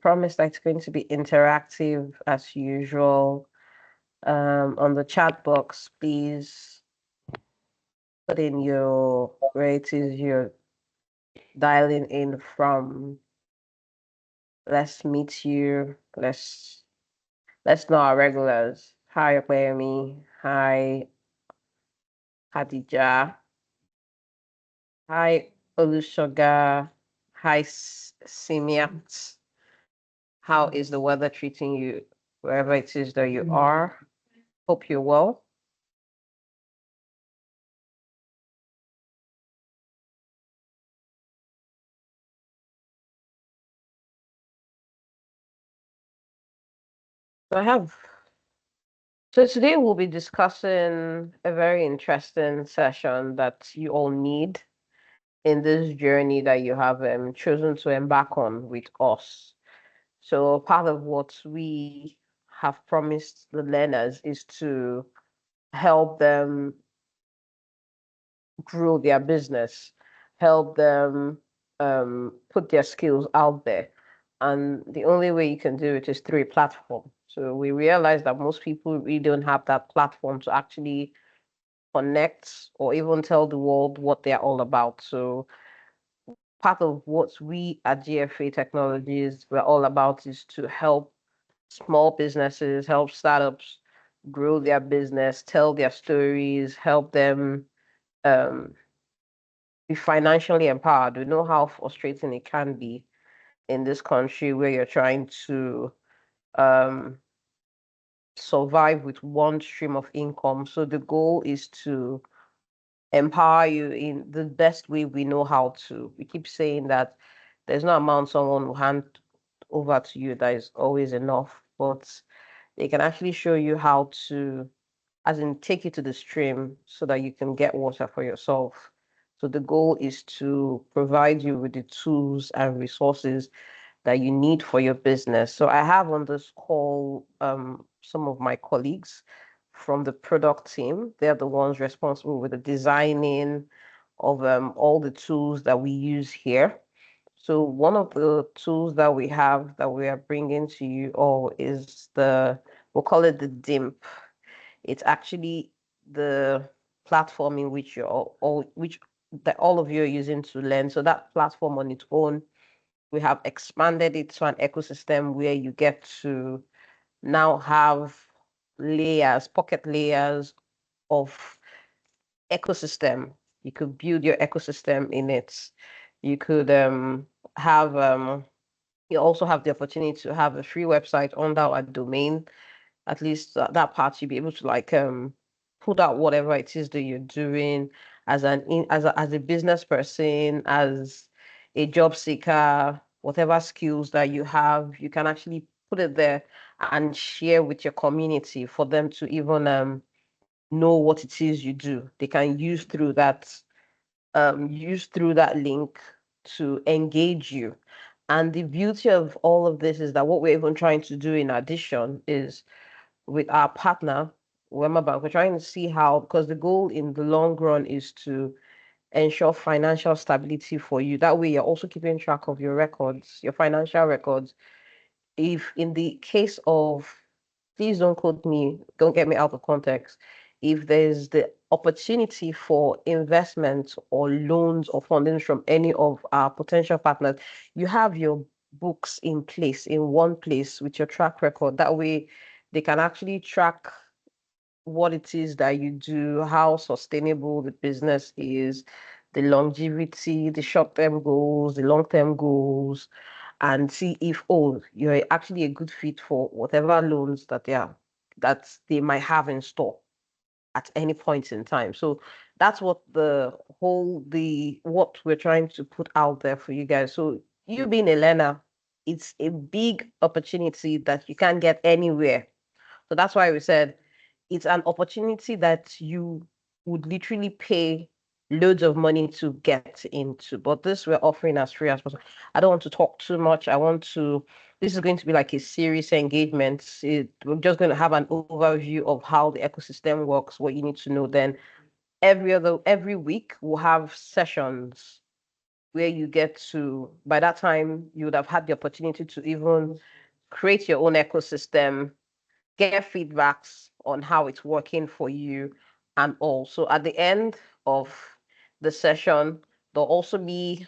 promise that it's going to be interactive as usual. On the chat box, please put in where it is you're dialing in from. Let's meet you. Let's know our regulars. Hi, Opeyemi. Hi, Khadija. Hi, Olushoga. Hi, Simiat. How is the weather treating you wherever it is that you are? Hope you're well. So I have. So today we'll be discussing a very interesting session that you all need in this journey that you have chosen to embark on with us. So part of what we have promised the learners is to help them grow their business, help them put their skills out there. And the only way you can do it is through a platform. So we realize that most people really don't have that platform to actually connect or even tell the world what they're all about. So part of what we at GFA Technologies we're all about is to help small businesses, help startups grow their business, tell their stories, help them um, be financially empowered. We know how frustrating it can be in this country where you're trying to um, survive with one stream of income. So the goal is to empower you in the best way we know how to. We keep saying that there's no amount someone will hand over to you that is always enough, but they can actually show you how to, as in take you to the stream so that you can get water for yourself. So the goal is to provide you with the tools and resources that you need for your business. So I have on this call some of my colleagues from the product team. They're the ones responsible with the designing of all the tools that we use here. So one of the tools that we have that we are bringing to you all is we'll call it the DIMP. It's actually the platform in which that all of you are using to learn. So that platform on its own, we have expanded it to an ecosystem where you get to now have layers, pocket layers of ecosystem. You could build your ecosystem in it. You could have you also have the opportunity to have a free website under a domain. At least that part you'll be able to like put out whatever it is that you're doing as a business person, as a job seeker, whatever skills that you have, you can actually put it there and share with your community for them to even know what it is you do. They can use through that link to engage you. And the beauty of all of this is that what we're even trying to do in addition is with our partner, Wema Bank, we're trying to see how, because the goal in the long run is to ensure financial stability for you. That way, you're also keeping track of your records, your financial records. If in the case of, please don't quote me, don't get me out of context. If there's the opportunity for investment or loans or funding from any of our potential partners, you have your books in place, in one place with your track record. That way, they can actually track what it is that you do, how sustainable the business is, the longevity, the short-term goals, the long-term goals, and see if, oh, you're actually a good fit for whatever loans that they might have in store at any point in time. So that's what what we're trying to put out there for you guys. So you being a learner, it's a big opportunity that you can't get anywhere. So that's why we said it's an opportunity that you would literally pay loads of money to get into. But this we're offering as free as possible. I don't want to talk too much. This is going to be like a serious engagement. We're just going to have an overview of how the ecosystem works, what you need to know. Then every week we'll have sessions where you get to, by that time, you would have had the opportunity to even create your own ecosystem, get feedbacks on how it's working for you, and also at the end of the session, there'll also be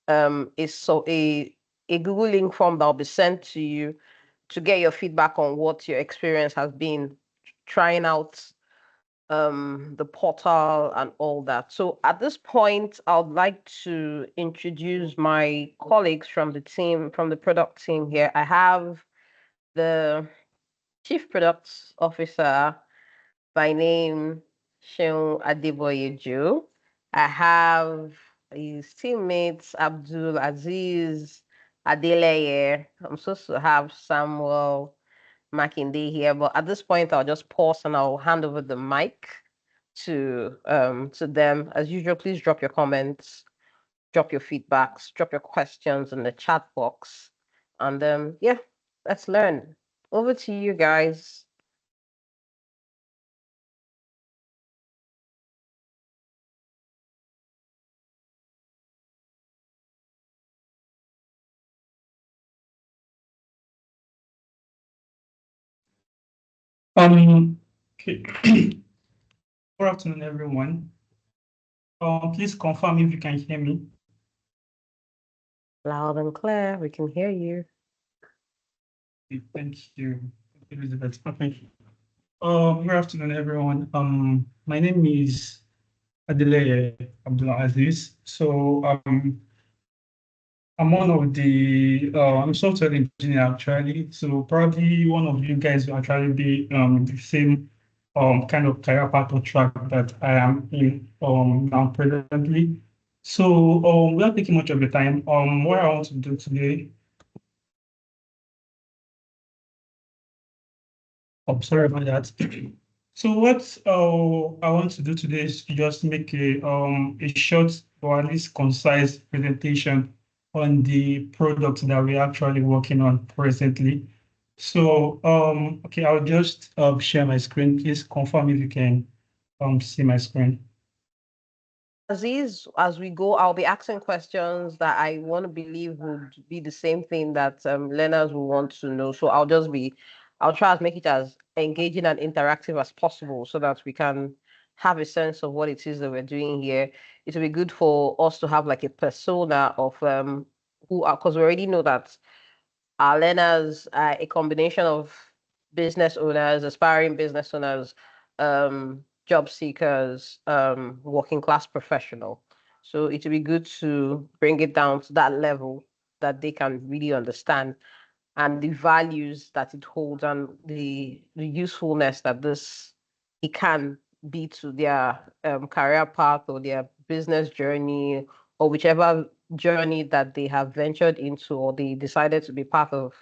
a Google link form that'll be sent to you to get your feedback on what your experience has been trying out the portal and all that. So at this point, I would like to introduce my colleagues from the team, from the product team here. I have the Chief Product Officer by name, Seun Adeboyeju. I have his teammates, Abdul Aziz Adeleye. I'm supposed to have Samuel Makinde here, but at this point, I'll just pause and I'll hand over the mic to them. As usual, please drop your comments, drop your feedbacks, drop your questions in the chat box, and yeah, let's learn. Over to you guys. Okay. Good afternoon, everyone. Please confirm if you can hear me. Loud and clear, we can hear you. Okay, thank you, Elizabeth. Okay. Good afternoon, everyone. My name is Adeleye Abdulaziz. So, I'm one of the I'm a software engineer actually. So probably one of you guys will actually be the same kind of career path or track that I am in now presently. So without taking much of your time, what I want to do today, sorry about that. So what I want to do today is to just make a short or at least concise presentation on the product that we're actually working on presently. So okay, I'll just share my screen. Please confirm if you can see my screen. Aziz, as we go, I'll be asking questions that I want to believe would be the same thing that learners will want to know. So I'll try to make it as engaging and interactive as possible so that we can have a sense of what it is that we're doing here. It will be good for us to have like a persona of who are, because we already know that our learners are a combination of business owners, aspiring business owners, job seekers, working class professional. So it would be good to bring it down to that level that they can really understand and the values that it holds and the usefulness that this it can be to their career path or their business journey or whichever journey that they have ventured into or they decided to be part of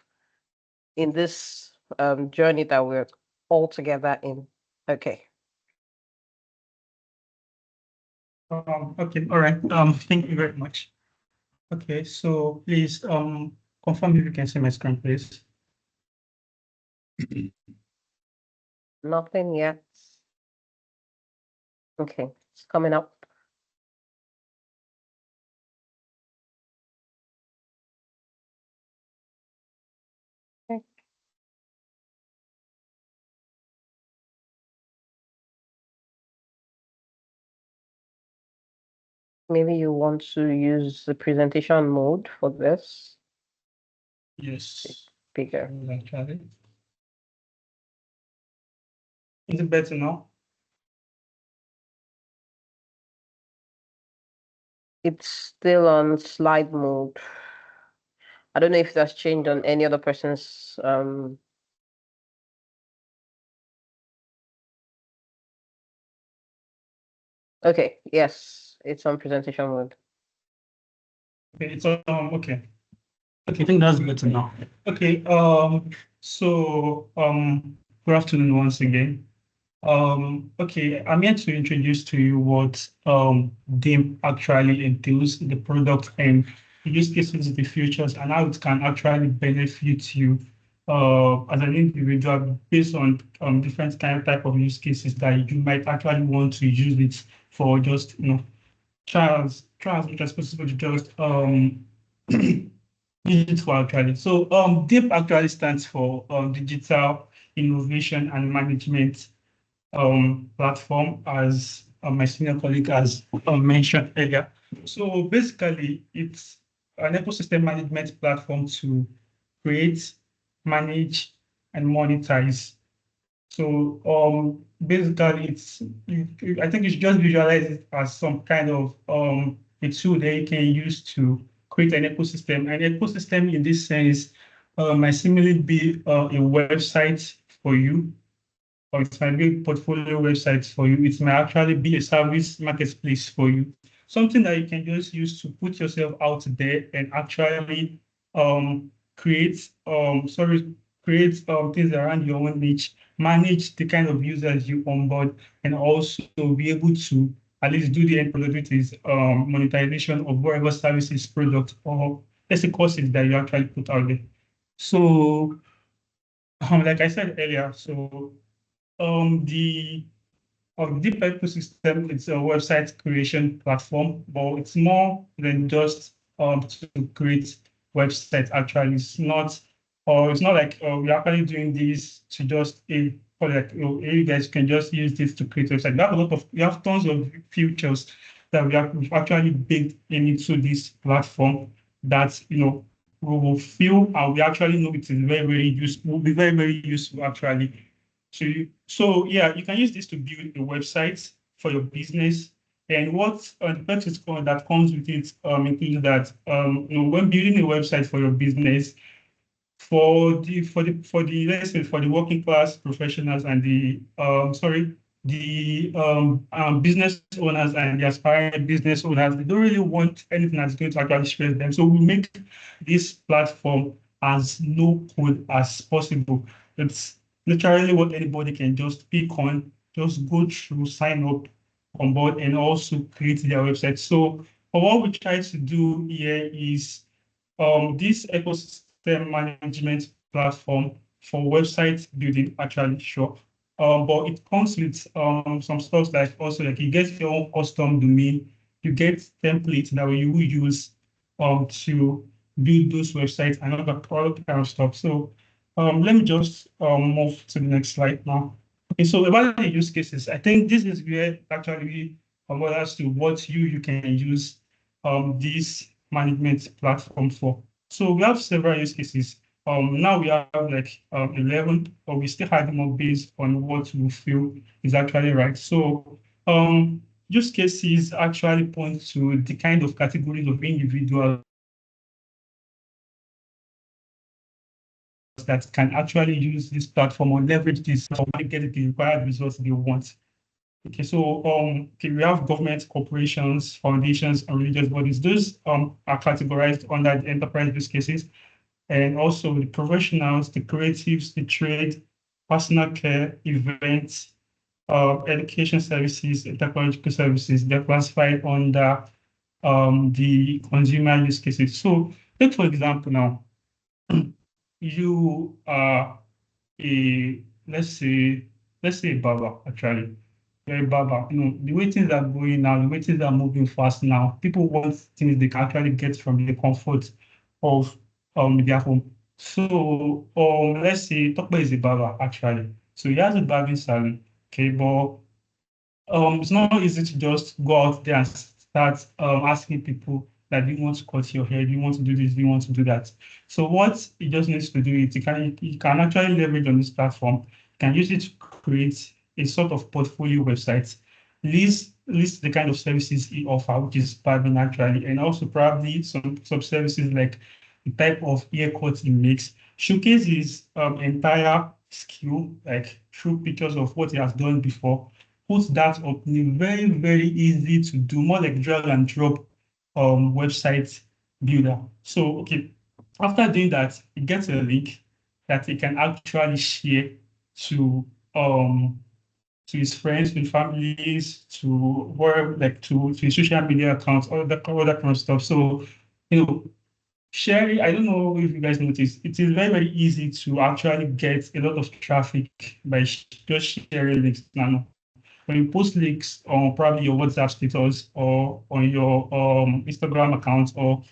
in this journey that we're all together in. Okay. Okay, all right. Thank you very much. Okay, so please confirm if you can see my screen, please. Nothing yet. Okay, it's coming up. Okay. Maybe you want to use the presentation mode for this. Yes. Bigger. Actually. Is it better now? It's still on slide mode. I don't know if that's changed on any other person's okay, yes, it's on presentation mode. Okay, it's okay. Okay, I think that's better now. Okay, so good afternoon once again. Okay, I'm here to introduce to you what DIMP actually entails, the product and the use cases, the features, and how it can actually benefit you as an individual based on different type of use cases that you might actually want to use it for just trials try as much as possible to just use it for actually. So DIP actually stands for Digital Innovation and Management Platform, as my senior colleague has mentioned earlier. So basically, it's an ecosystem management platform to create, manage, and monetize. So basically, I think you should just visualize it as some kind of a tool that you can use to create an ecosystem. An ecosystem in this sense might similarly be a website for you, or it might be a portfolio website for you. It might actually be a service marketplace for you. Something that you can just use to put yourself out there and actually create create things around your own niche, manage the kind of users you onboard, and also be able to at least do the end product, which is monetization of whatever services, product, or let's say courses that you actually put out there. So like I said earlier, so the Deep Ecosystem, it's a website creation platform, but it's more than just to create websites. Actually, it's not like we're actually doing this to just or like you guys can just use this to create website. We have tons of features that we've actually baked into this platform that we will feel, and we actually know it is very useful. Will be very useful actually. So yeah, you can use this to build a website for your business. And what the perks that comes with it includes that when building a website for your business, for the let's say for the working class professionals and the business owners and the aspiring business owners, they don't really want anything that's going to actually stress them. So we make this platform as no code as possible. It's literally what anybody can just pick on, just go through, sign up on board, and also create their website. So what we try to do here is this ecosystem management platform for website building actually sure. But it comes with some stuff like also like you get your own custom domain, you get templates that you will use to build those websites and all that kind of stuff. So let me just move to the next slide now. Okay, so about the use cases, I think this is where actually as to what you can use this management platform for. So we have several use cases. Now we have like 11, but we still have more based on what we feel is actually right. So use cases actually point to the kind of categories of individuals that can actually use this platform or leverage this to get the required results they want. Okay, so we have government, corporations, foundations, and religious bodies. Those are categorized under the enterprise use cases, and also the professionals, the creatives, the trade, personal care, events, education services, and technological services. They're classified under the consumer use cases. So, take for example now, you are a let's say a barber actually. You're a barber. The way things are going now, the way things are moving fast now, people want things they can actually get from the comfort of their home. So let's say Tokpa is a barber actually. So he has a barbering salon, okay, but it's not easy to just go out there and start asking people that do you want to cut your hair, do you want to do this, do you want to do that. So what he just needs to do is he can actually leverage on this platform, can use it to create a sort of portfolio website, list the kind of services he offers, which is barbering actually, and also probably some services like the type of haircut he makes, showcase his entire skill, like through pictures of what he has done before, put that up in a very easy to do, more like drag and drop website builder. So okay, after doing that, he gets a link that he can actually share to um to his friends, to families, to where like to his social media accounts, all that kind of stuff. So sharing, I don't know if you guys noticed, it is very easy to actually get a lot of traffic by just sharing links now. when you post links on probably your WhatsApp status or on your Instagram account or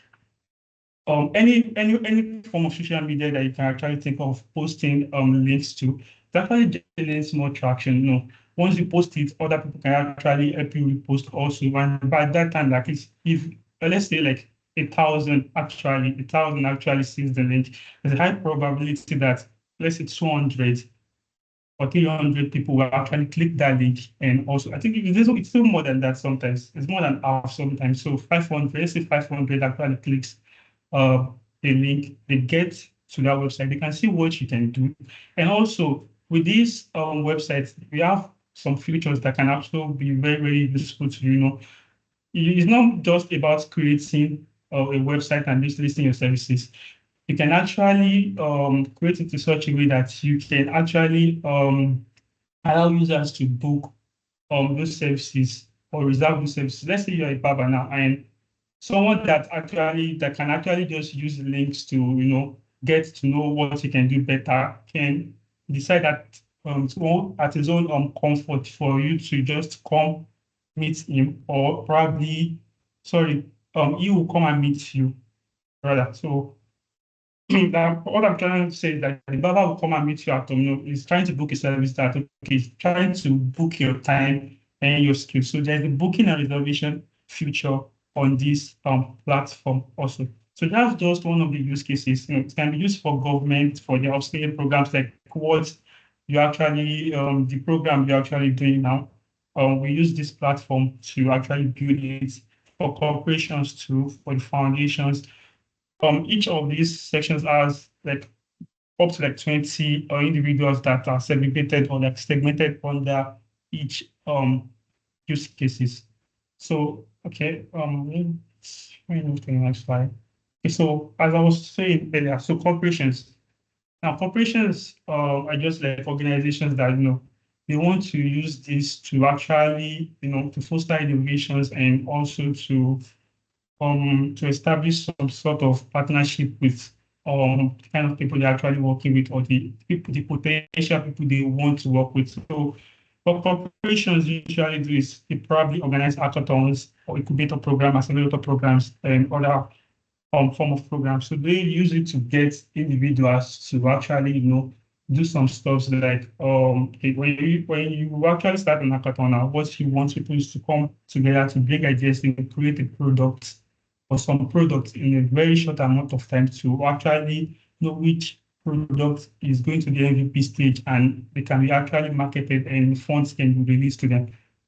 any form of social media that you can actually think of posting links to, it actually generates more traction. Once you post it, other people can actually help you repost also. And by that time, like if let's say like a thousand actually sees the link, there's a high probability that let's say 200 or 300 people will actually click that link. And also, I think it's still more than that sometimes. It's more than half sometimes. So 500, let's say 500 actually clicks the link, they get to that website, they can see what you can do. And also with these websites, we have some features that can also be very, very useful to It's not just about creating a website and just listing your services. You can actually create it in such a way that you can actually allow users to book those services or reserve those services. Let's say you're a barber now and someone that can actually just use links to get to know what he can do better can decide that at his own comfort for you to just come meet him, or probably sorry he will come and meet you rather. So that what I'm trying to say is that the barber will come and meet you at is trying to book a service that okay, is trying to book your time and your skills. So there's the booking and reservation feature on this platform also. So that's just one of the use cases. It can be used for government, for the upscaling programs like what you actually the program you're actually doing now. We use this platform to actually build it for corporations too, for the foundations. Each of these sections has like up to like 20 individuals that are segregated or like segmented under each use cases. So okay, let me move to the next slide. Okay, so as I was saying earlier, so corporations. Now corporations are just like organizations that they want to use this to actually to foster innovations and also to establish some sort of partnership with the kind of people they're actually working with, or the people, the potential people they want to work with. So what corporations usually do is they probably organize hackathons or incubator programs, accelerator programs, and other form of programs. So they use it to get individuals to actually, do some stuff like okay, when you actually start an hackathon now, what you want people is to come together to bring ideas and create a product or some products in a very short amount of time to actually know which product is going to the MVP stage and they can be actually marketed and funds can be released to them.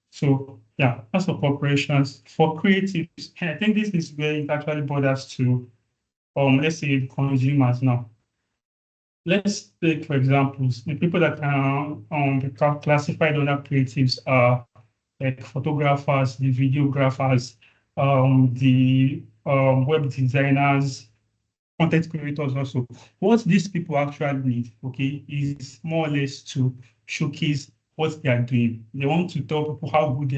So yeah, that's for corporations. For creatives, I think this is where it actually borders to let's say consumers now. Let's take for examples the people that can be classified under creatives are like photographers, the videographers, the web designers, content creators also. What these people actually need, okay, is more or less to showcase what they are doing. They want to tell people how good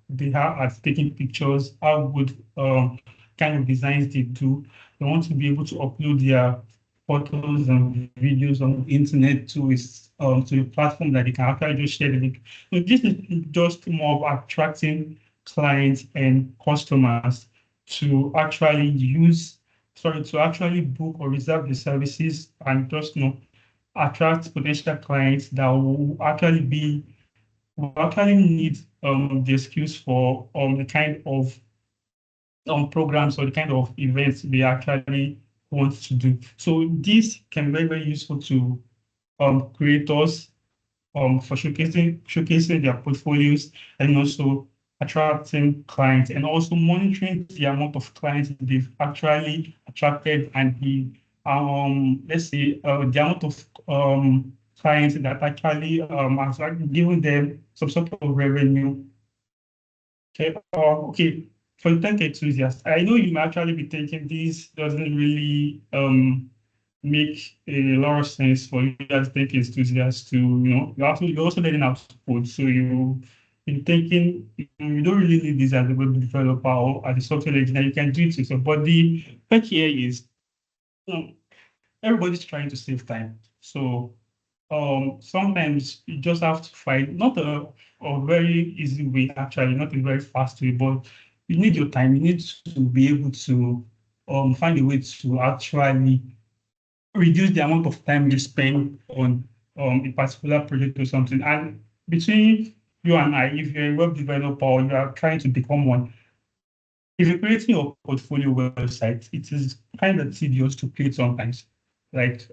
they are at taking pictures, how good kind of designs they do. They want to be able to upload their photos and videos on the internet to a platform that they can actually just share the link. So this is just more of attracting clients and customers to actually to actually book or reserve the services and just attract potential clients that will actually need the skills for the kind of programs or the kind of events they actually want to do. So this can be very, very useful to creators for showcasing their portfolios and also attracting clients and also monitoring the amount of clients they've actually attracted and the let's say the amount of clients that actually has given them some sort of revenue. Okay, okay. For the tech enthusiast, I know you may actually be thinking this doesn't really make a lot of sense for you as tech enthusiasts to, you're also learning how to code. So you're thinking you don't really need this as a web developer or as a software engineer. You can do it yourself. But the fact here is, everybody's trying to save time. So sometimes you just have to find not a very easy way, actually, not a very fast way, but you need your time. You need to be able to find a way to actually reduce the amount of time you spend on a particular project or something. And between you and I, if you're a web developer or you are trying to become one, if you're creating your portfolio website, it is kind of tedious to create sometimes. Like,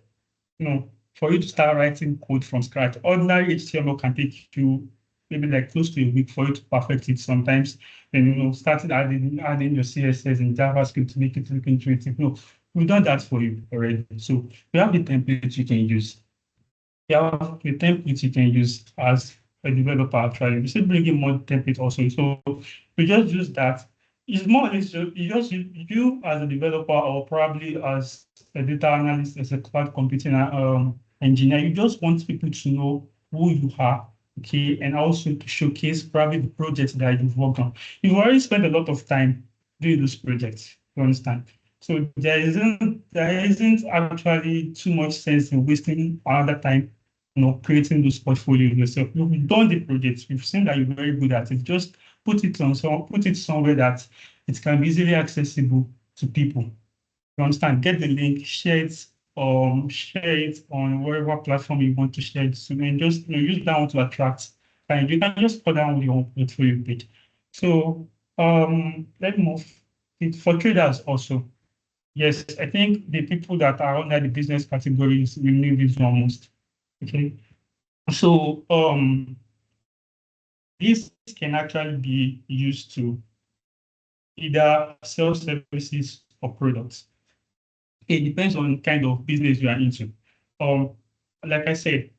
for you to start writing code from scratch, ordinary HTML can take you maybe like close to a week for you to perfect it sometimes. Then, starting adding your CSS and JavaScript to make it look intuitive. No, we've done that for you already. So we have the templates you can use. You have the templates you can use as a developer actually. We still bring in more templates also. So we just use that. It's more or less you as a developer or probably as a data analyst, as a cloud computing engineer, you just want people to know who you are, okay, and also to showcase probably the projects that you've worked on. You've already spent a lot of time doing those projects, you understand? So there isn't actually too much sense in wasting another time, creating those portfolio yourself. You've done the project, you've seen that you're very good at it. Just put it somewhere that it can be easily accessible to people. You understand? Get the link, share it on whatever platform you want to share it to, and just use that one to attract. And you can just put down your portfolio page. So let's move it for traders also. Yes, I think the people that are under the business categories will need this one most. Okay. So this can actually be used to either sell services or products. It depends on kind of business you are into. Um, like I said,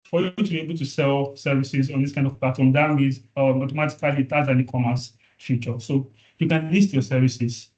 for you to be able to sell services on this kind of platform, that means automatically it has an e-commerce feature. So you can list your services,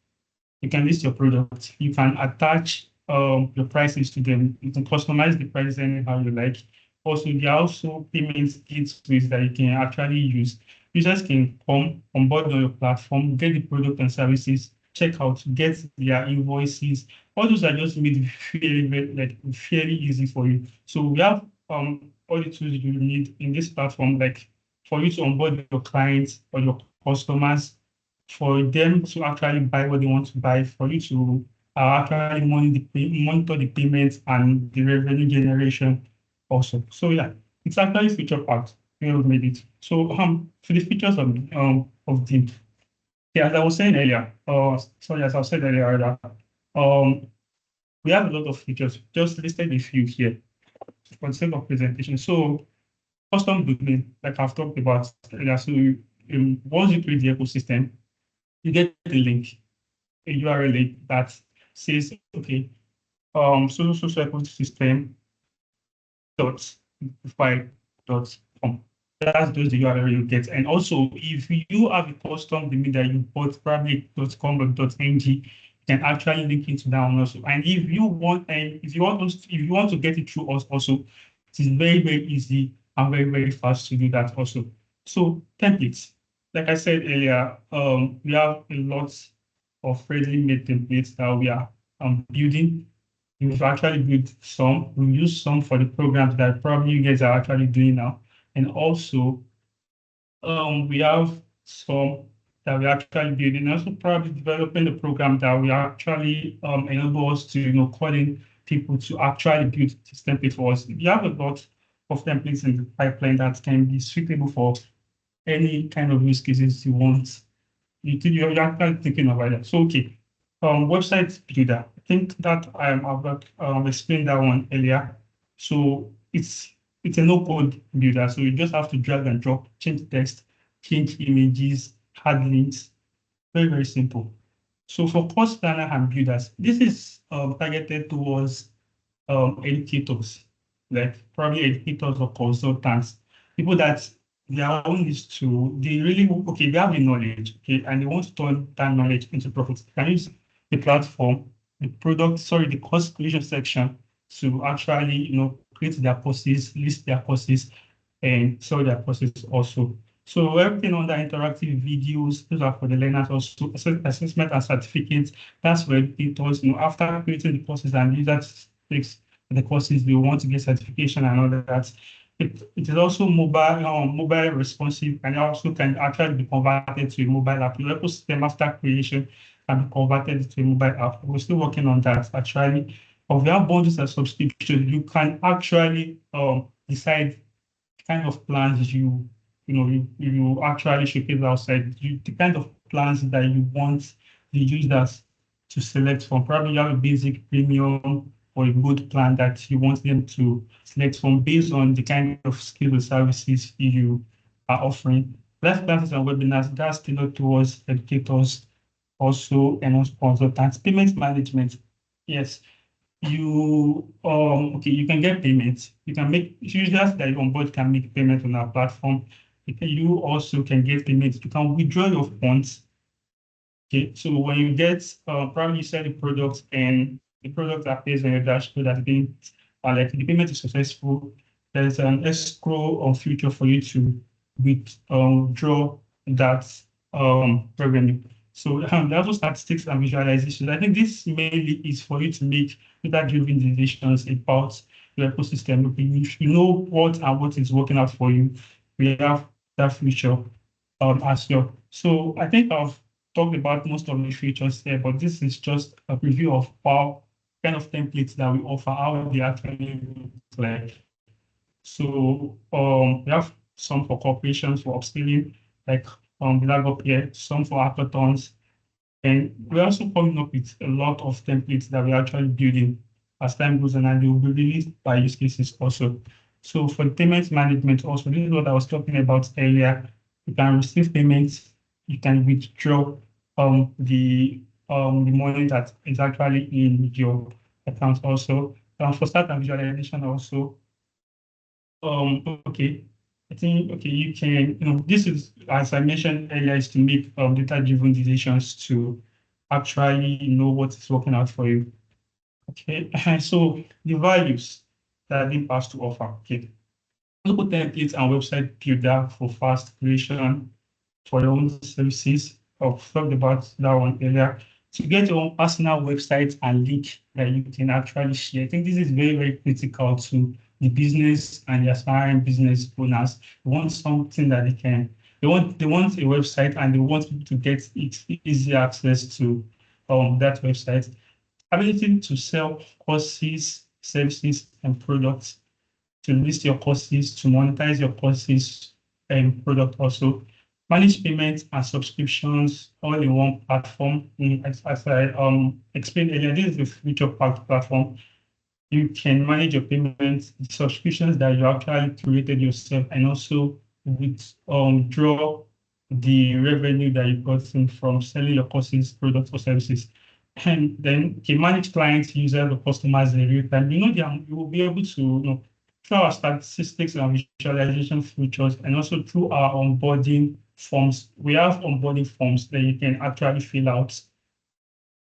you can list your products, you can attach your prices to them, you can customize the prices anyhow you like. Also, there are also payment gateways that you can actually use. Users can come on board on your platform, get the product and services, check out, get their invoices. All those are just made fairly easy for you. So we have all the tools you need in this platform, like for you to onboard your clients or your customers, for them to actually buy what they want to buy, for you to actually monitor the payments and the revenue generation also. So yeah, it's actually feature packed. We have made it. So for the features of DIMP, yeah, as I was saying earlier, sorry, as I said earlier, we have a lot of features. Just listed a few here for the sake of presentation. So custom domain, like I've talked about earlier. So once you create the ecosystem, you get the link, a URL link that says, okay, so ecosystem dot file.com. That's just the URL you get. And also, if you have a custom domain that you bought, probably .com or .ng, you can actually link into that one also. And if you want to get it through us also, it is very, very easy and very, very fast to do that also. So templates. Like I said earlier, we have a lot of readily made templates that we are building. We've actually built some. We use some for the programs that probably you guys are actually doing now. And also, we have some that we actually building. Also, probably developing the program that we actually enable us to, calling people to actually build this template for us. We have a lot of templates in the pipeline that can be suitable for any kind of use cases you want. You're actually thinking about it. So, okay. Website builder. I think that I've explained that one earlier. So it's a no-code builder. So you just have to drag and drop, change text, change images, add links. Very, very simple. So for course planner and builders, this is targeted towards educators, like probably educators or consultants, people that their own is they really, okay, they have the knowledge, okay, and they want to turn that knowledge into profit. They can use the platform, the course creation section to actually, create their courses, list their courses, and sell their courses also. So everything on the interactive videos, those are for the learners also, assessment and certificates. That's where educators, after creating the courses and users takes the courses, they want to get certification and all that. It is also mobile responsive, and also can actually be converted to a mobile app. Your ecosystem after creation can be converted to a mobile app. We're still working on that actually. If you have bundles and subscriptions, you can actually decide kind of plans you actually showcase outside, the kind of plans that you want the users to select from. Probably you have a basic, premium, or a good plan that you want them to select from based on the kind of skills or services you are offering. Live classes and webinars, that's tailored towards educators also and also consultants. Payment management, yes, you can get payments. You can make users that you onboard can make payment on our platform. You also can get payments. You can withdraw your funds. Okay, so when you get probably you sell the product and the product appears on your dashboard as being like the payment is successful, there's an escrow on future for you to withdraw that revenue. So there are also statistics and visualizations. I think this mainly is for you to make data-driven decisions about your ecosystem. Okay, you know what and what is working out for you. We have that feature as well. So I think I've talked about most of the features there, but this is just a preview of how kind of templates that we offer, how they actually look like. So we have some for corporations for upskilling, like the lag up here, some for hackathons, and we're also coming up with a lot of templates that we're actually building as time goes on, and they will be released by use cases also. So for the payment management also, this is what I was talking about earlier. You can receive payments, you can withdraw the money that is actually in your account also. For start and visualization also, okay. I think, okay, you can, this is, as I mentioned earlier, is to make data-driven decisions to actually know what is working out for you. Okay, so the values that DIMP has to offer. Okay, local templates and website builder for fast creation for your own services. I've talked about that one earlier. To get your own personal website and link that you can actually share. I think this is very, very critical to the business and the aspiring business owners. They want something that they want a website and they want people to get easy access to that website. Ability to sell courses, services, and products, to list your courses, to monetize your courses and product also. Manage payments and subscriptions all in one platform. As I explained earlier, this is the future packed platform. You can manage your payments, the subscriptions that you actually created yourself, and also withdraw the revenue that you got in from selling your courses, products, or services. And then you can manage clients, users, or customers in real time. You will be able to, through our statistics and visualization features, and also through our onboarding forms. We have onboarding forms that you can actually fill out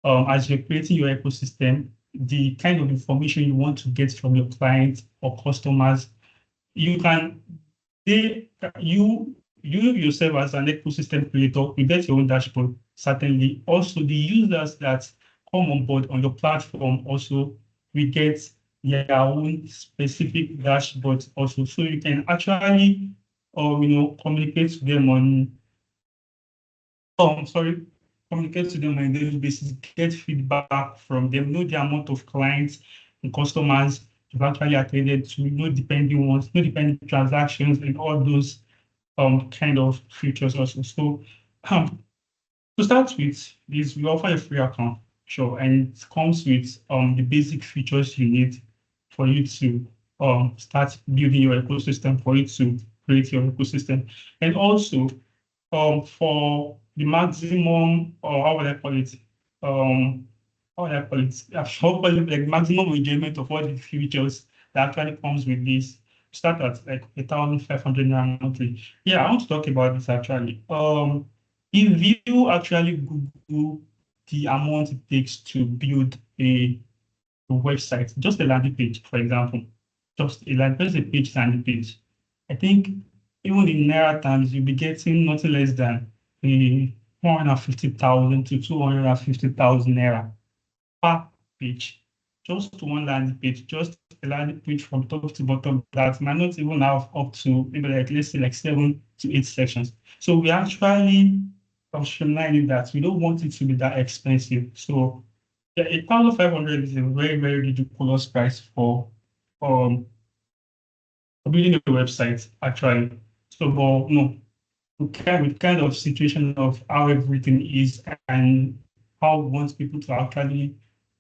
as you're creating your ecosystem, the kind of information you want to get from your clients or customers. You can, you yourself as an ecosystem creator, you get your own dashboard, certainly. Also, the users that come on board on your platform also, we get their own specific dashboards also. So you can actually, communicate to them on, communicate to them on a daily basis, get feedback from them, know the amount of clients and customers you've actually attended to, no depending ones, no depending transactions, and all those kind of features also. So to start with this, we offer a free account, sure, and it comes with the basic features you need for you to start building your ecosystem, for you to create your ecosystem. And also for the maximum, or how would I call it? How would I call it? Hopefully, like maximum enjoyment of all the features that actually comes with this. Start at like 1,500 naira monthly. Yeah, I want to talk about this actually. If you actually Google the amount it takes to build a website, just a landing page, for example, just a page landing page. I think even in naira terms, you'll be getting nothing less than 150,000 to 250,000 naira per page. just one landing page, just a landing page from top to bottom that might not even have up to maybe like let's say like 7 to 8 sections. So we actually streamlining that. We don't want it to be that expensive. So yeah, 1,500 is a very, very ridiculous price for um building a website actually. So but no, with kind of situation of how everything is and how we want people to actually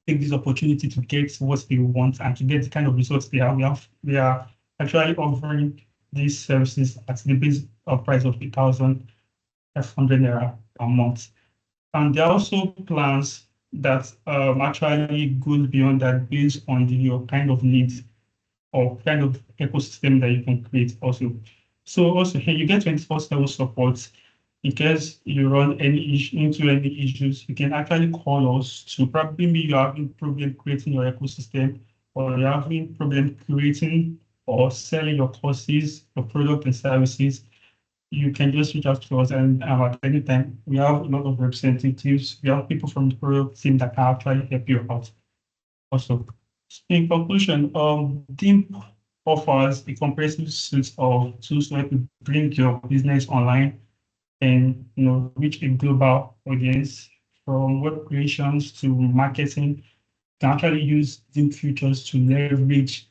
take this opportunity to get what they want and to get the kind of results they have. We are actually offering these services at the base of price of 1,500 naira per month. And there are also plans that actually goes beyond that based on your kind of needs or kind of ecosystem that you can create also. So also here you get 24/7 support in case you run any issue into any issues. You can actually call us to probably me you're having problem creating your ecosystem or you're having problem creating or selling your courses, your product and services. You can just reach out to us and at any time we have a lot of representatives. We have people from the product team that can actually help you out also. In conclusion, DIMP offers a comprehensive suite of tools to help you bring your business online and reach a global audience from web creations to marketing. You can actually use DIMP features to leverage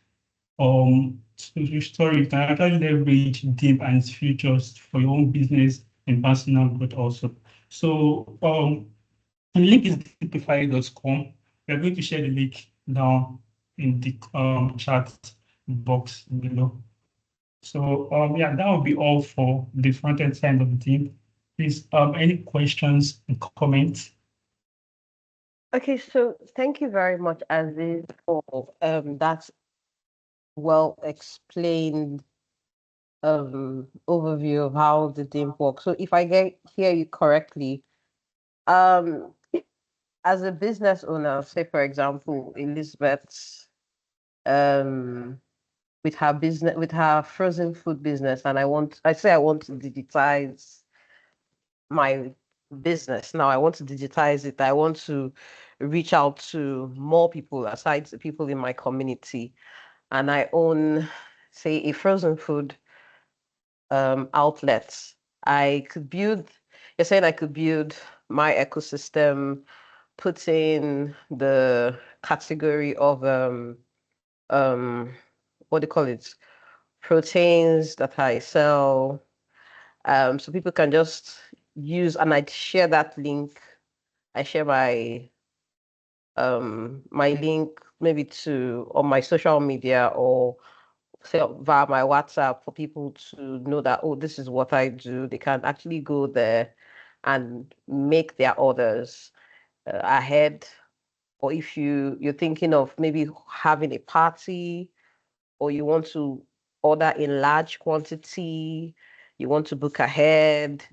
sorry, you can actually leverage DIMP and its features for your own business and personal growth also. So the link is dimpify.com. We are going to share the link down in the chat box below. So yeah, that will be all for the front end side of the team. Please, any questions and comments? Okay, so thank you very much, Aziz, for that well explained overview of how the DIMP works. So if I hear you correctly, um as a business owner, say for example, Elizabeth's um with her frozen food business, and I want to digitize my business. Now I want to digitize it. I want to reach out to more people aside the people in my community. And I own, say, a frozen food outlet. I could build, you're saying I could build my ecosystem, put in the category of um what do you call it? Proteins that I sell. So people can just use, and I'd share that link. I share my link maybe to on my social media or say via my WhatsApp for people to know that, oh, this is what I do. They can actually go there and make their orders ahead. Or if you're thinking of maybe having a party or you want to order in large quantity, you want to book ahead,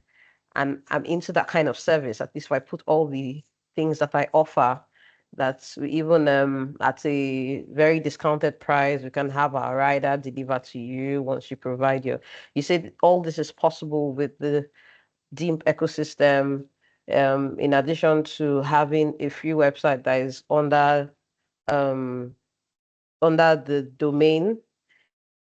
and I'm into that kind of service. At least if I put all the things that I offer, that we even at a very discounted price, we can have our rider deliver to you once you provide your. You said all this is possible with the DIMP ecosystem. In addition to having a free website that is um under the domain,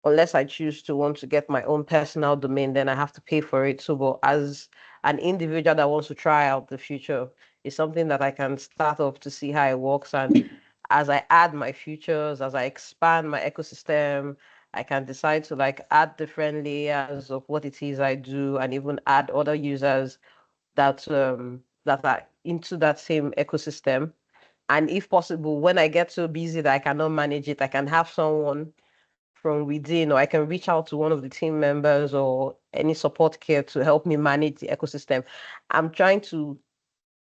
unless I choose to want to get my own personal domain, then I have to pay for it. So, but as an individual that wants to try out the future, it's something that I can start off to see how it works. And as I add my features, as I expand my ecosystem, I can decide to like add different layers of what it is I do and even add other users that are into that same ecosystem. And if possible, when I get so busy that I cannot manage it, I can have someone from within, or I can reach out to one of the team members or any support care to help me manage the ecosystem. I'm trying to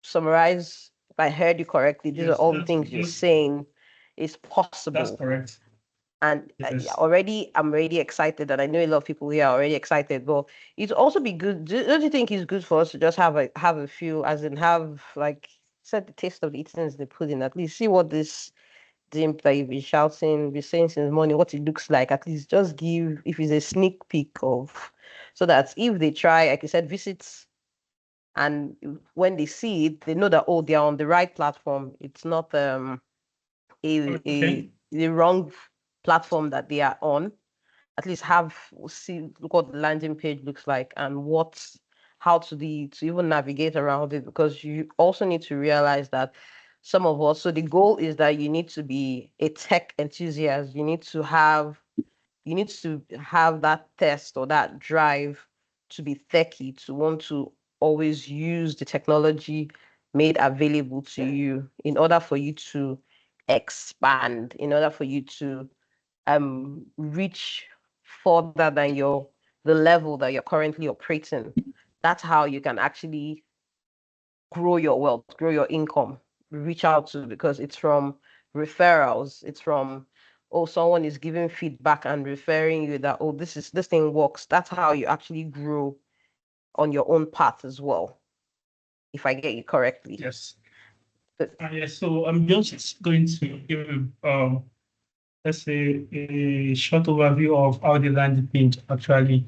summarize, if I heard you correctly, these are Yes, all the things you're saying is that's possible. correct. And Yes. I'm already excited, and I know a lot of people here are already excited. But it'd also be good. Don't you think it's good for us to just have a few, as in have like set the taste of the eating is the pudding. At least see what this DIMP that you've been shouting, been saying since morning, what it looks like. At least just give, if it's a sneak peek of, so that if they try, like you said, visits, and when they see it, they know that, oh, they're on the right platform. It's not the wrong platform that they are on, at least look what the landing page looks like and how to even navigate around it, because you also need to realize that some of us, so the goal is that you need to be a tech enthusiast. You need to have that test or that drive to be techy, to want to always use the technology made available to you in order for you to expand, in order for you to reach further than the level that you're currently operating. That's how you can actually grow your wealth, grow your income, reach out to, because it's from referrals. It's from, oh, someone is giving feedback and referring you that, oh, this thing works. That's how you actually grow on your own path as well, if I get you correctly. Yes. But, Yes. So I'm just going to give let's say a short overview of how the landing page actually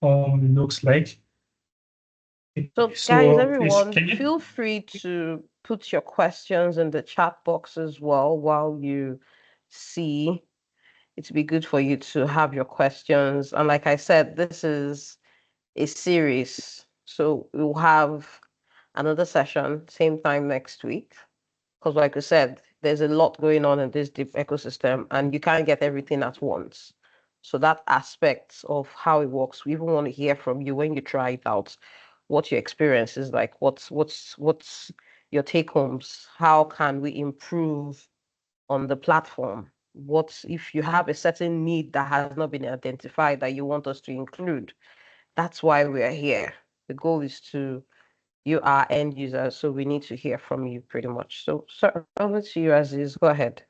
looks like. so guys, So everyone, feel free to put your questions in the chat box as well while you see. It'd be good for you to have your questions. And like I said, this is a series. So we'll have another session, same time next week. Because like I said, there's a lot going on in this deep ecosystem and you can't get everything at once. So that aspect of how it works, we even want to hear from you when you try it out, what your experience is like, what's your take homes, how can we improve on the platform? What if you have a certain need that has not been identified that you want us to include? That's why we're here. The goal is to you are end users, so we need to hear from you pretty much. So, sir, over to you, Aziz. Go ahead.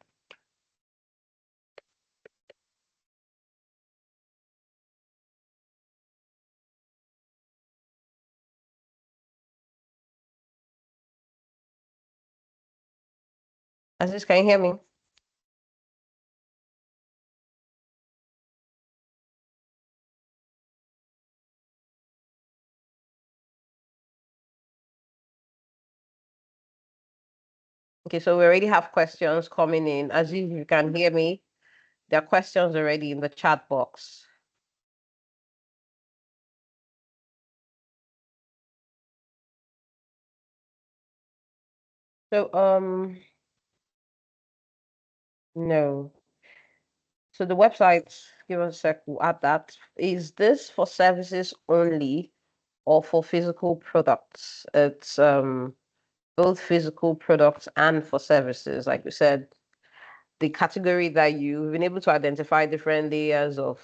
Aziz, can you hear me? Okay, so we already have questions coming in. Aziz, you can hear me. There are questions already in the chat box. So, no. So the website, give us a sec, we'll add that. Is this for services only or for physical products? It's both physical products and for services. Like we said, the category that you've been able to identify different layers of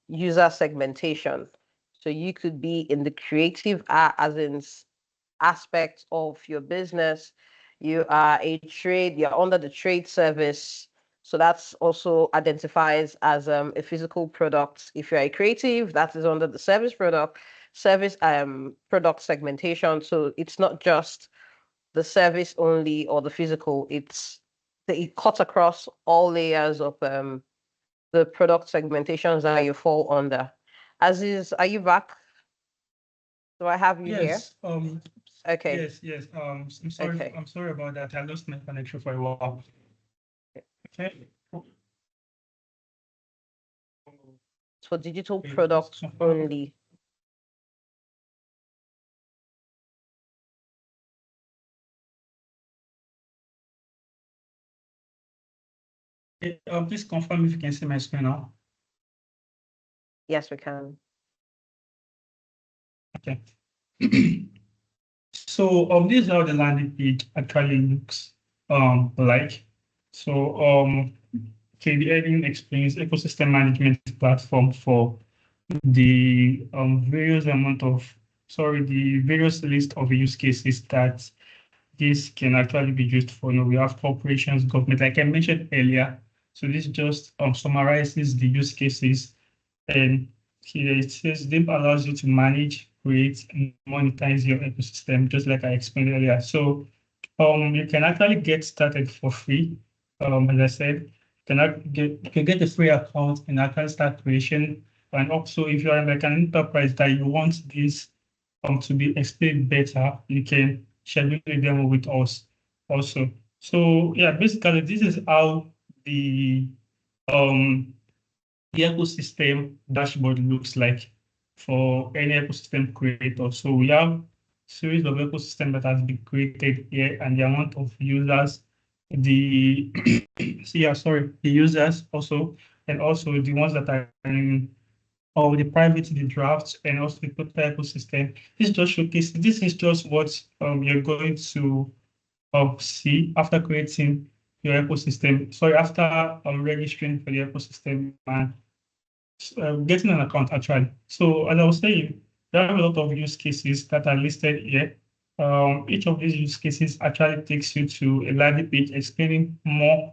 user segmentation. So you could be in the creative as in aspect of your business. You are you're under the trade service. So that's also identifies as a physical product. If you're a creative, that is under the service product segmentation. So it's not just the service only or the physical, it cuts across all layers of the product segmentations that you fall under. Aziz, are you back? Do I have you here? Yes. Okay. Yes. I'm sorry. Okay. I'm sorry about that. I lost my connection for a while. Okay. For digital Okay, products only. Please confirm if you can see my screen now. Yes, we can. Okay. So this is how the landing page actually looks like. So okay, the heading explains ecosystem management platform for the various list of use cases that this can actually be used for. We have corporations, government, like I mentioned earlier. So this just summarizes the use cases. And here it says DIMP allows you to manage, create, and monetize your ecosystem, just like I explained earlier. So you can actually get started for free. As I said, you can get a free account and actually start creation. And also, if you are like an enterprise that you want this to be explained better, you can schedule a demo with us also. So yeah, basically this is how um the ecosystem dashboard looks like for any ecosystem creator. So we have series of ecosystem that has been created here and the amount of users, the yeah, sorry, the users also, and also the ones that are in or the private, the drafts, and also the total ecosystem. This just showcases, this is just what you're going to see after creating your ecosystem. Sorry, after registering for the ecosystem and getting an account actually. So as I was saying, there are a lot of use cases that are listed here. Each of these use cases actually takes you to a landing page explaining more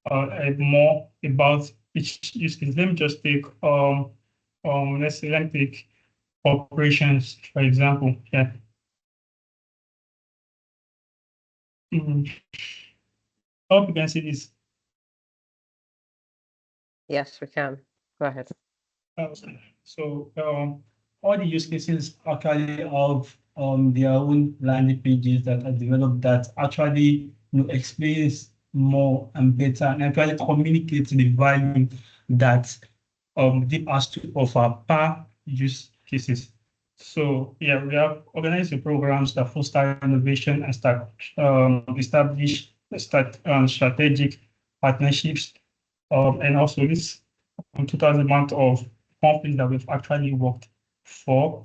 about each use case. Let me just take let's say let me take operations for example. Yeah. Mm. I hope you can see this. Yes, we can. Go ahead. Uh, So all the use cases actually have their own landing pages that are developed that actually explains more and better and actually communicates the value that DIP has to offer per use cases. So yeah, we have organized the programs that foster innovation and establish strategic partnerships, and also this 2,000 amount of companies that we've actually worked for.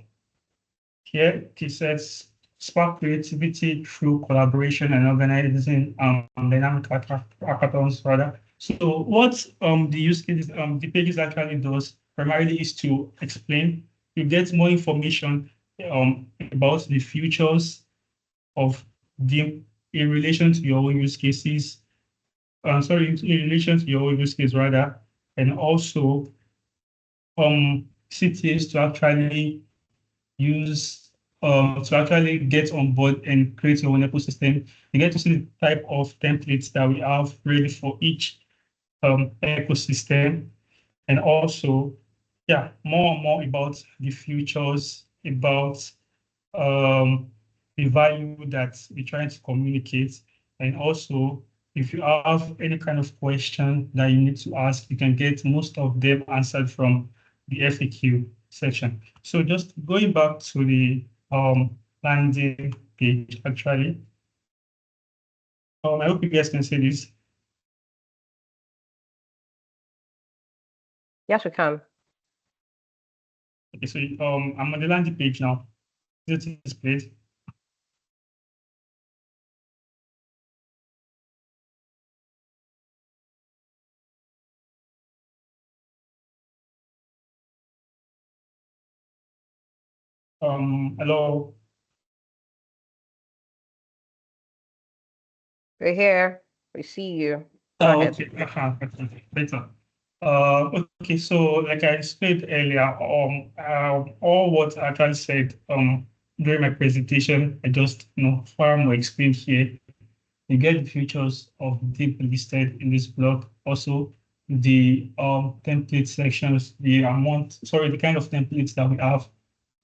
Here, it says spark creativity through collaboration and organizing dynamic hackathons rather. So what the use case the pages actually does primarily is to explain. You get more information about the futures of the in relation to your own use cases. Sorry, in relation to your own use case rather, and also CTAs to actually use to actually get on board and create your own ecosystem. You get to see the type of templates that we have ready for each ecosystem, and also, yeah, more and more about the futures, about um, the value that we're trying to communicate. And also, if you have any kind of question that you need to ask, you can get most of them answered from the FAQ section. So just going back to the landing page, actually, I hope you guys can see this. Yes, we can. Okay, so I'm on the landing page now. This is displayed. Hello. We're here. We see you. Go Oh, ahead. okay. Okay, better. Okay, so like I explained earlier, all what I actually said during my presentation, I just far more explained here. You get the features of deep listed in this blog. Also, the template sections, the kind of templates that we have,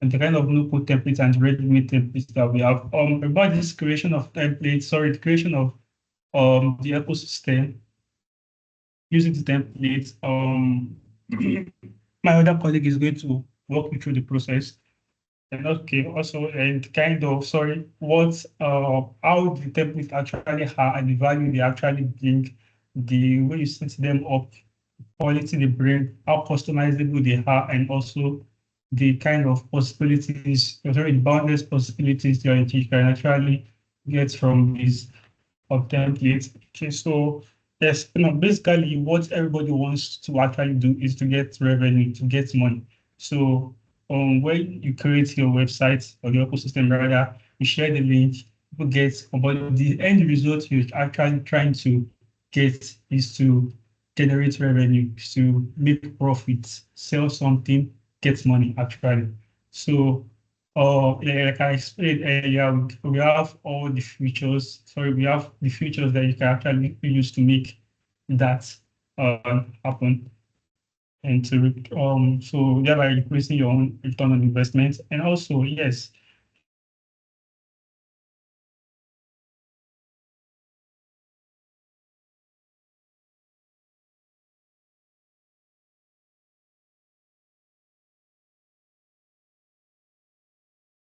and the kind of no-code templates and ready-made templates that we have. About this creation of templates, sorry, the creation of the ecosystem using the template, my other colleague is going to walk me through the process. And okay, also, and kind of, sorry, how the template actually are and the value they actually bring, the way you set them up, quality they bring, how customizable they are, and also the kind of possibilities, sorry, boundless possibilities that you can actually get from these of templates. Okay, so yes, basically what everybody wants to actually do is to get revenue, to get money. So when you create your website or your ecosystem rather, you share the link, people get, but the end result you're actually trying to get is to generate revenue, to make profits, sell something, get money actually. So like I explained earlier, we have all the features. Sorry, we have the features that you can actually use to make that happen, and to so thereby increasing your own return on investment. And also, yes,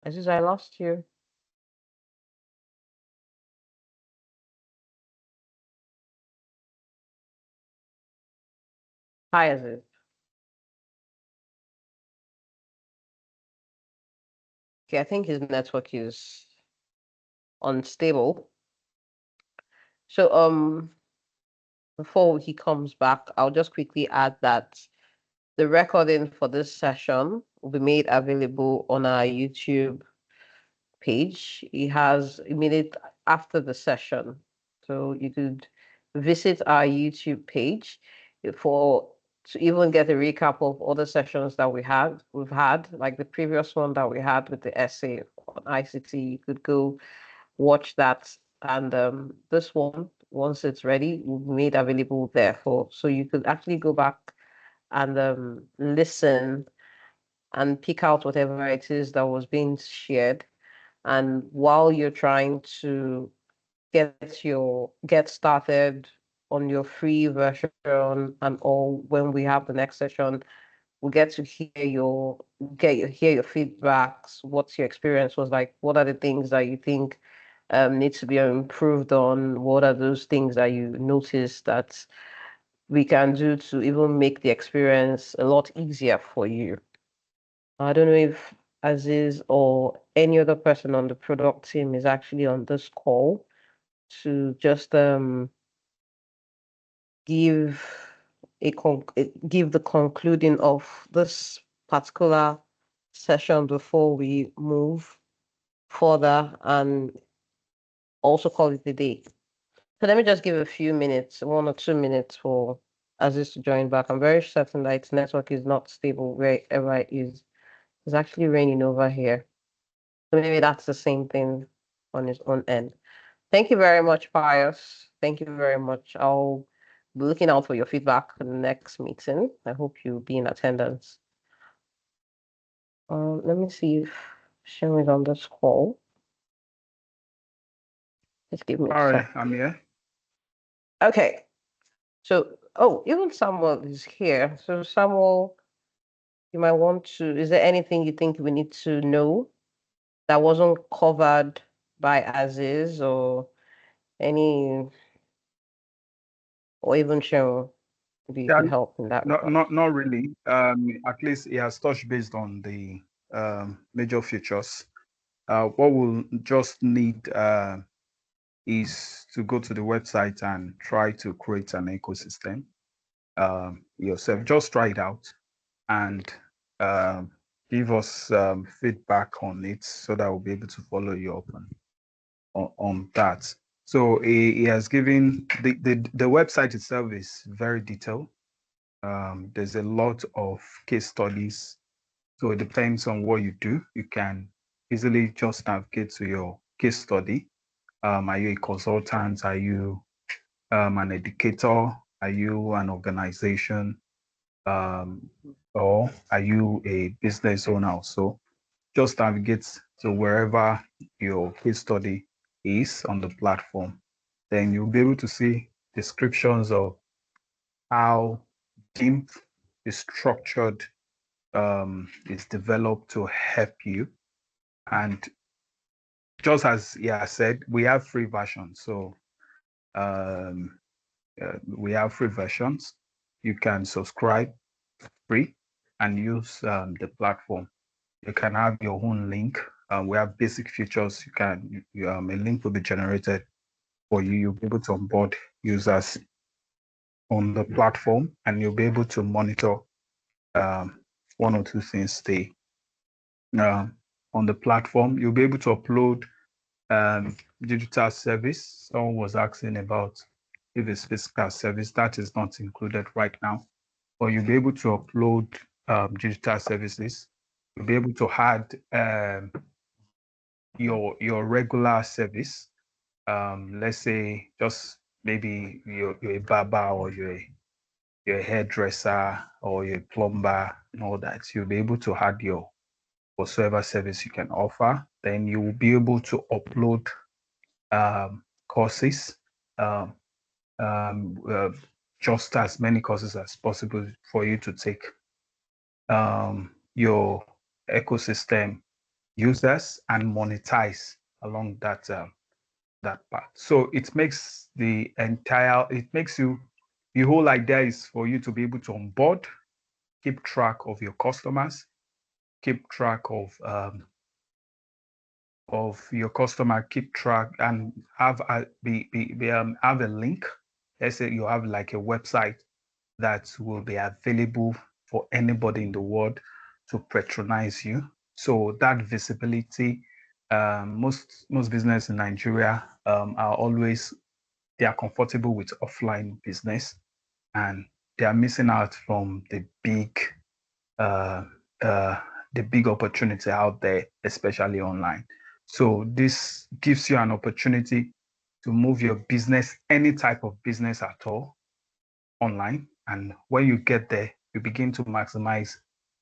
Aziz, I lost you. Hi, Aziz. Okay, I think his network is unstable. So, before he comes back, I'll just quickly add that the recording for this session will be made available on our YouTube page. It has immediate after the session. So you could visit our YouTube page for to even get a recap of other sessions that we've had, like the previous one that we had with the essay on ICT. You could go watch that. And this one, once it's ready, will be made available there for so you could actually go back and listen and pick out whatever it is that was being shared. And while you're trying to get started on your free version and all, when we have the next session, we'll get to hear your feedbacks. What's your experience was like? What are the things that you think need to be improved on? What are those things that you notice that we can do to even make the experience a lot easier for you? I don't know if Aziz or any other person on the product team is actually on this call to just give give the concluding of this particular session before we move further and also call it a day. So let me just give a few minutes, 1 or 2 minutes for Aziz to join back. I'm very certain that its network is not stable wherever it is. It's actually raining over here. So maybe that's the same thing on his own end. Thank you very much, Pius. Thank you very much. I'll be looking out for your feedback for the next meeting. I hope you'll be in attendance. Let me see if Shem is on this call. Just give me a All right, sec. I'm here. Okay. So, oh, even Samuel is here. So, Samuel, you might want to, is there anything you think we need to know that wasn't covered by Aziz or any, or even Shem? Maybe you Yeah, could help in that not regard. not not really. At least he has touched based on the major features. What we'll just need is to go to the website and try to create an ecosystem yourself. Just try it out and um, give us feedback on it so that we'll be able to follow you up on that. So he has given the website itself is very detailed. There's a lot of case studies. So it depends on what you do. You can easily just navigate to your case study. Are you a consultant? Are you an educator? Are you an organization? Um, or are you a business owner? So just navigate to wherever your case study is on the platform. Then you'll be able to see descriptions of how DIMP is structured, is developed to help you. And just as yeah said, we have free versions. So um, we have free versions. You can subscribe free and use the platform. You can have your own link. We have basic features. A link will be generated for you. You'll be able to onboard users on the platform, and you'll be able to monitor um, one or two things stay uh, on the platform. You'll be able to upload digital service. Someone was asking about if it's physical service. That is not included right now, but you'll be able to upload digital services. You'll be able to add your regular service. Let's say just maybe you're a barber or you're a hairdresser or you're a plumber and all that. You'll be able to add your whatsoever service you can offer. Then you will be able to upload courses, um, um, uh, just as many courses as possible for you to take. Your ecosystem users and monetize along that path. So it makes the whole idea is for you to be able to onboard, keep track of your customers, keep track of your customer, keep track and have have a link. Let's say you have like a website that will be available for anybody in the world to patronize you. So that visibility, most business in Nigeria they are comfortable with offline business, and they are missing out from uh, uh, the big opportunity out there, especially online. So this gives you an opportunity to move your business, any type of business at all, online. And when you get there, you begin to maximize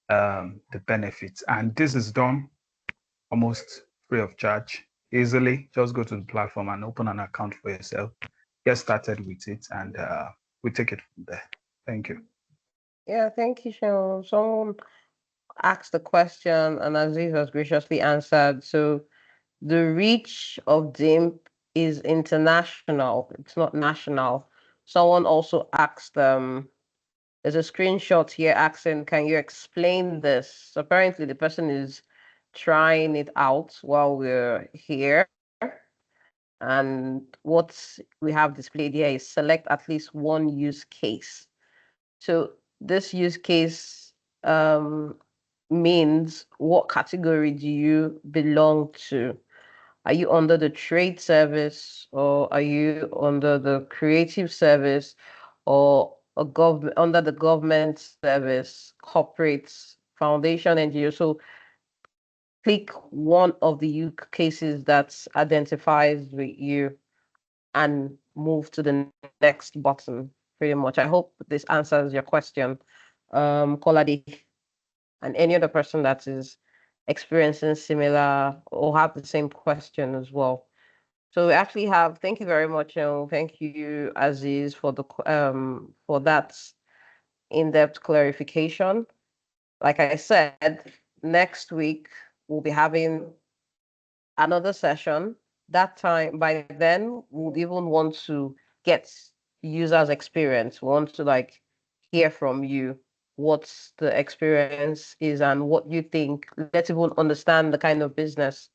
the benefits. And this is done almost free of charge. Easily, just go to the platform and open an account for yourself. Get started with it, and we take it from there. Thank you. Yeah, thank you, Sean. Someone asked the question, and Aziz has graciously answered. So the reach of DIMP is international. It's not national. Someone also asked, there's a screenshot here asking, can you explain this? Apparently, the person is trying it out while we're here. And what we have displayed here is select at least one use case. So this use case means what category do you belong to? Are you under the trade service, or are you under the creative service, or a government under the government service, corporates, foundation, NGO? So click one of the use cases that identifies with you and move to the next button. Pretty much. I hope this answers your question, Kolade, and any other person that is experiencing similar or have the same question as well. So we actually have. Thank you very much, and thank you, Aziz, for that in-depth clarification. Like I said, next week we'll be having another session. That time, by then, we'll even want to get users' experience. We want to like hear from you what the experience is and what you think. Let's even understand the kind of business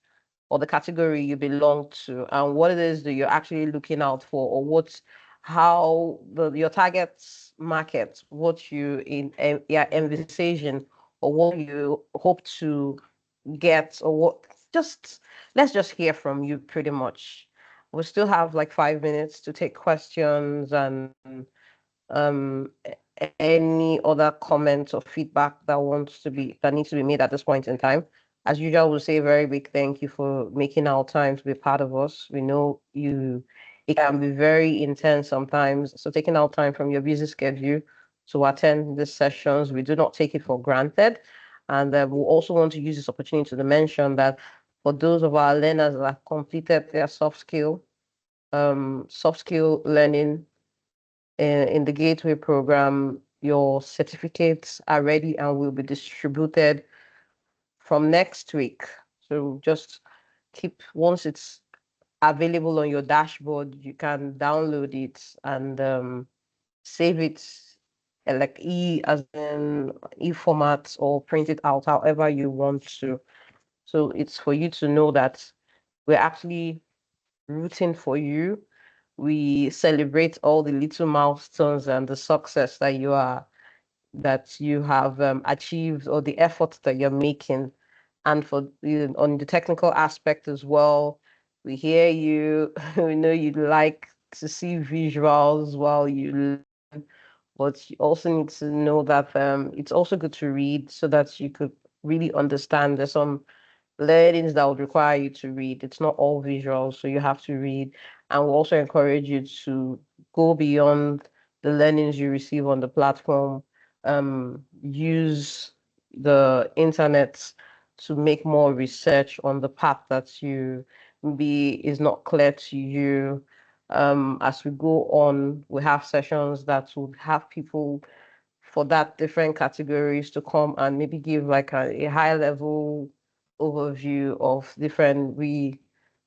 or the category you belong to and what it is that you're actually looking out for, or what's how your target market, what you yeah, envisaging, or what you hope to get, or what just let's just hear from you pretty much. We still have like 5 minutes to take questions and any other comments or feedback that needs to be made at this point in time. As usual, we'll say a very big thank you for making our time to be part of us. We know it can be very intense sometimes. So taking out time from your busy schedule to attend these sessions, we do not take it for granted. And we'll also want to use this opportunity to mention that for those of our learners that have completed their soft skill learning in the Gateway program, your certificates are ready and will be distributed from next week. So just once it's available on your dashboard, you can download it and save it like as in e-format, or print it out however you want to. So it's for you to know that we're actually rooting for you. We celebrate all the little milestones and the success that you have achieved, or the efforts that you're making. And for on the technical aspect as well, we hear you. We know you'd like to see visuals while you learn, but you also need to know that it's also good to read so that you could really understand. There's some learnings that would require you to read. It's not all visual, so you have to read. And we'll also encourage you to go beyond the learnings you receive on the platform. Use the internet to make more research on the path that you maybe is not clear to you. As we go on, we have sessions that would have people for that different categories to come and maybe give like a high level overview of different. We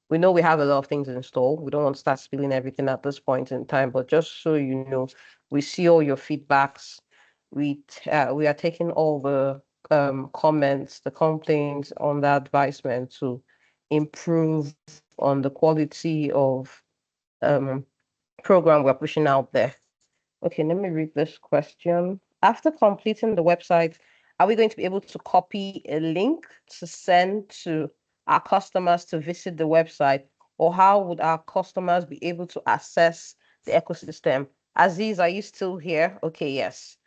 know we have a lot of things in store. We don't want to start spilling everything at this point in time, but just so you know, we see all your feedbacks. We are taking all the comments, the complaints on the advisement to improve on the quality of um program we're pushing out there. Okay, let me read this question. After completing the website, are we going to be able to copy a link to send to our customers to visit the website? Or how would our customers be able to access the ecosystem? Aziz, are you still here? Okay, yes.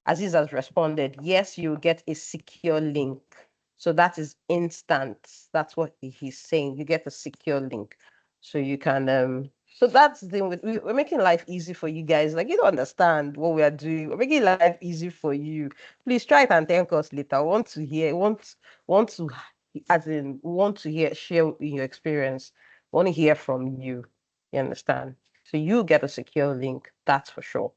Aziz has responded. Yes, you get a secure link. So that is instant. That's what he's saying. You get a secure link. So you can so that's the thing with we're making life easy for you guys. Like you don't understand what we are doing. We're making life easy for you. Please try it and thank us later. I want to hear, want to as in want to hear share your experience. Want to hear from you. You understand? So you get a secure link, that's for sure.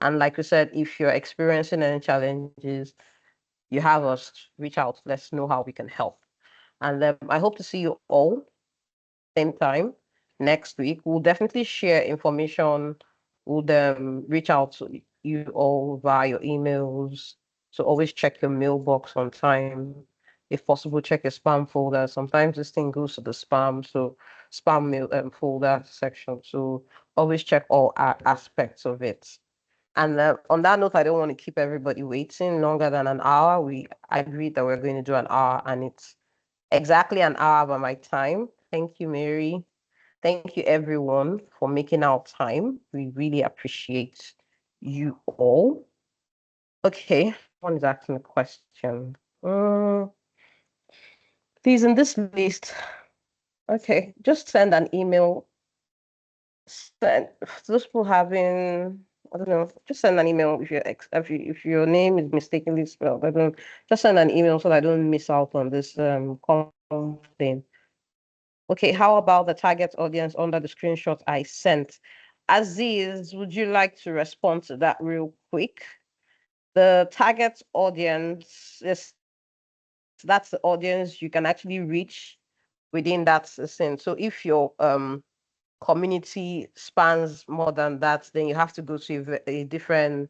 And like we said, if you're experiencing any challenges, you have us reach out. Let's know how we can help. And I hope to see you all same time next week. We'll definitely share information. We'll reach out to you all via your emails. So always check your mailbox on time. If possible, check your spam folder. Sometimes this thing goes to the spam, so spam mail folder section. So always check all aspects of it. And on that note, I don't want to keep everybody waiting longer than an hour. We agreed that we're going to do an hour, and it's exactly an hour by my time. Thank you, Mary. Thank you, everyone, for making our time. We really appreciate you all. Okay, one is asking a question. Please, in this list, okay, just send an email. Send those people having, I don't know, just send an email if if your name is mistakenly spelled. I don't just send an email so that I don't miss out on this thing. Okay, how about the target audience under the screenshot I sent? Aziz, would you like to respond to that real quick? The target audience is that's the audience you can actually reach within that scene. So if your community spans more than that, then you have to go to a different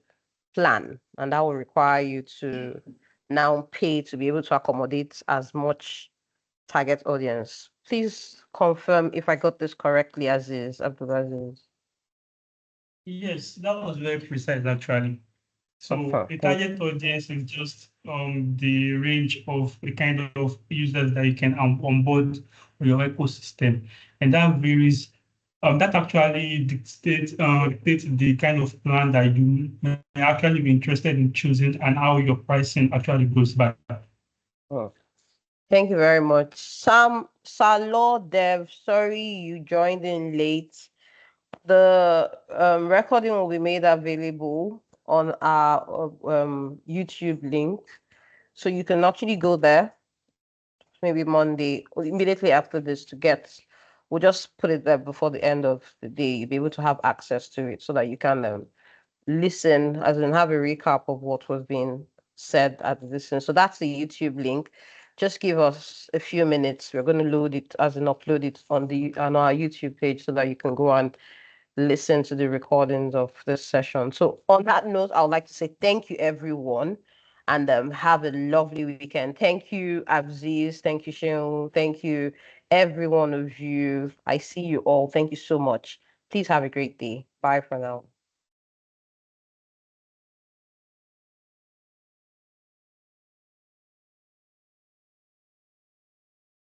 plan, and that will require you to now pay to be able to accommodate as much target audience. Please confirm if I got this correctly, Aziz, Abdulaziz. Yes, that was very precise actually. So Confirm. the Thank target audience is just the range of the kind of users that you can onboard on your ecosystem, and that varies. That actually dictates the kind of plan that you may actually be interested in choosing and how your pricing actually goes by. you. Thank you very much. Salo Dev, sorry you joined in late. The recording will be made available on our YouTube link. So you can actually go there maybe Monday or immediately after this to get. We'll just put it there before the end of the day. You'll be able to have access to it so that you can listen, as in have a recap of what was being said at this. So that's the YouTube link. Just give us a few minutes. We're going to load it, as in upload it on our YouTube page so that you can go and listen to the recordings of this session. So on that note, I would like to say thank you, everyone, and have a lovely weekend. Thank you, Abziz. Thank you, Sheung. Thank you, every one of you. I see you all. Thank you so much. Please have a great day. Bye for now.